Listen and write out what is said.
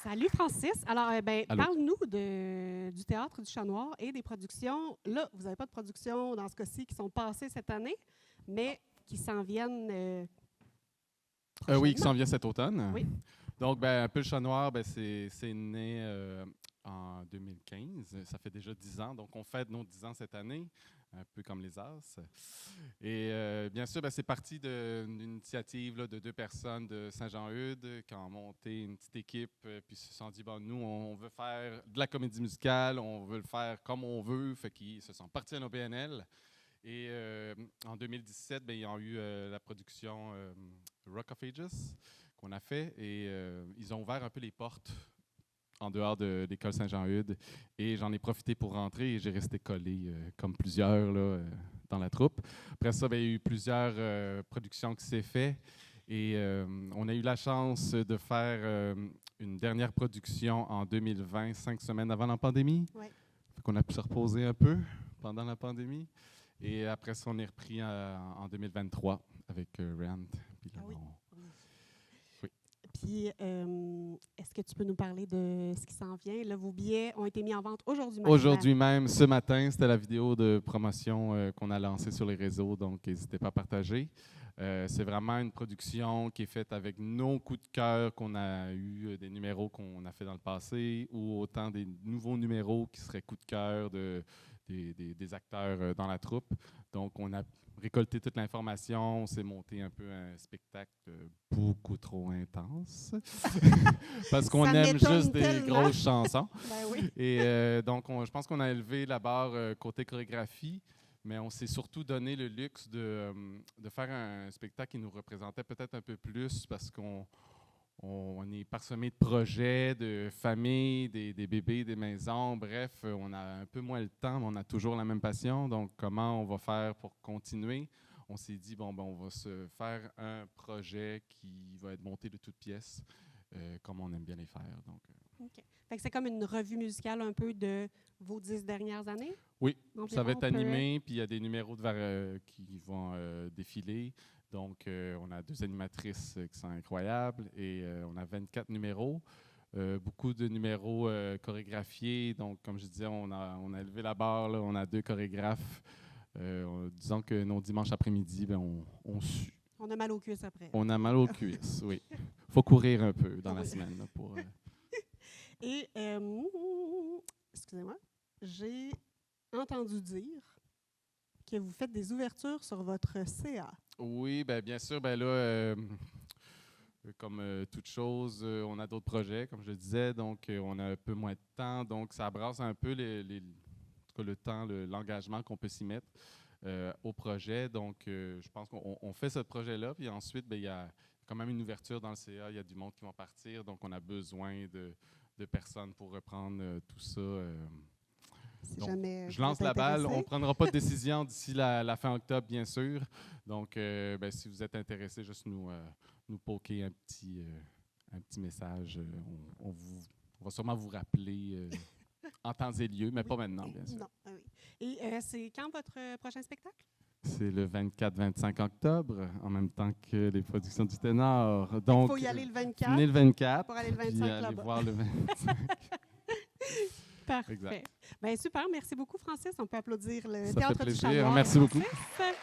Salut Francis. Alors, Allô? parle-nous du Théâtre du Chat Noir et des productions. Là, vous n'avez pas de productions dans ce cas-ci qui sont passées cette année, mais qui s'en viennent Oui, qui prochainement. s'en vient cet automne. Oui. Donc, un peu le Chat Noir, c'est né en 2015. Ça fait déjà 10 ans. Donc, on fête nos 10 ans cette année, un peu comme les As. Et bien sûr, c'est parti d'une initiative là, de 2 personnes de Saint-Jean-Eudes qui ont monté une petite équipe, puis se sont dit, nous, on veut faire de la comédie musicale, on veut le faire comme on veut. Fait qu'ils se sont partis à nos BNL. Et en 2017, ils ont eu la production Rock of Ages qu'on a fait et ils ont ouvert un peu les portes en dehors de l'école Saint-Jean-Eudes et j'en ai profité pour rentrer et j'ai resté collé comme plusieurs là, dans la troupe. Après ça, il y a eu plusieurs productions qui s'est fait et on a eu la chance de faire une dernière production en 2020, 5 semaines avant la pandémie. Ouais. Fait qu'on a pu se reposer un peu pendant la pandémie. Et après ça, on est repris en 2023 avec Rand. Puis là, Ah oui. Oui. Puis, est-ce que tu peux nous parler de ce qui s'en vient? Là, vos billets ont été mis en vente aujourd'hui même. Aujourd'hui même, ce matin, c'était la vidéo de promotion qu'on a lancée sur les réseaux, donc n'hésitez pas à partager. C'est vraiment une production qui est faite avec nos coups de cœur qu'on a eu, des numéros qu'on a fait dans le passé, ou autant des nouveaux numéros qui seraient coups de cœur des acteurs dans la troupe. Donc, on a récolté toute l'information, on s'est monté un peu un spectacle beaucoup trop intense, parce qu'on Ça aime m'étonne juste des tellement. grosses chansons. Oui. Et donc, je pense qu'on a élevé la barre côté chorégraphie, mais on s'est surtout donné le luxe de faire un spectacle qui nous représentait peut-être un peu plus, parce qu'on est parsemé de projets, de familles, des bébés, des maisons. Bref, on a un peu moins le temps, mais on a toujours la même passion. Donc, comment on va faire pour continuer? On s'est dit, on va se faire un projet qui va être monté de toutes pièces, comme on aime bien les faire. Donc, OK. Fait que c'est comme une revue musicale un peu de vos 10 dernières années? oui, Environ, ça va être peu- animé, puis il y a des numéros qui vont défiler. Donc, on a 2 animatrices qui sont incroyables et on a 24 numéros. Beaucoup de numéros chorégraphiés. Donc, comme je disais, on a élevé la barre, là, on a 2 chorégraphes. Disons que nos dimanches après-midi, on sue. On a mal aux cuisses après. On a mal aux cuisses, oui. Il faut courir un peu dans la semaine là, pour... Et, excusez-moi, j'ai entendu dire que vous faites des ouvertures sur votre CA. Oui, bien sûr, là, comme toute chose, on a d'autres projets, comme je le disais, donc on a un peu moins de temps, donc ça brasse un peu en tout cas, le temps, l'engagement qu'on peut s'y mettre au projet. Donc, je pense qu'on fait ce projet-là, puis ensuite, il y a quand même une ouverture dans le CA, il y a du monde qui va partir, donc on a besoin de personnes pour reprendre tout ça. Si Donc, jamais je vous lance êtes la balle. intéressé. On ne prendra pas de décision d'ici la fin octobre, bien sûr. Donc, si vous êtes intéressé, juste nous poker un petit message. On va sûrement vous rappeler en temps et lieu, mais pas maintenant, bien sûr. Non, ah oui. Et c'est quand votre prochain spectacle? C'est le 24-25 octobre, en même temps que les productions du Ténor. Il Donc, faut y aller le 24 venez le 24 pour aller le 25 puis allez là-bas. voir le 25. Parfait. Exact. Super, merci beaucoup Francis. On peut applaudir le Ça fait Théâtre du Chat plaisir. Noir. Merci beaucoup. Francis.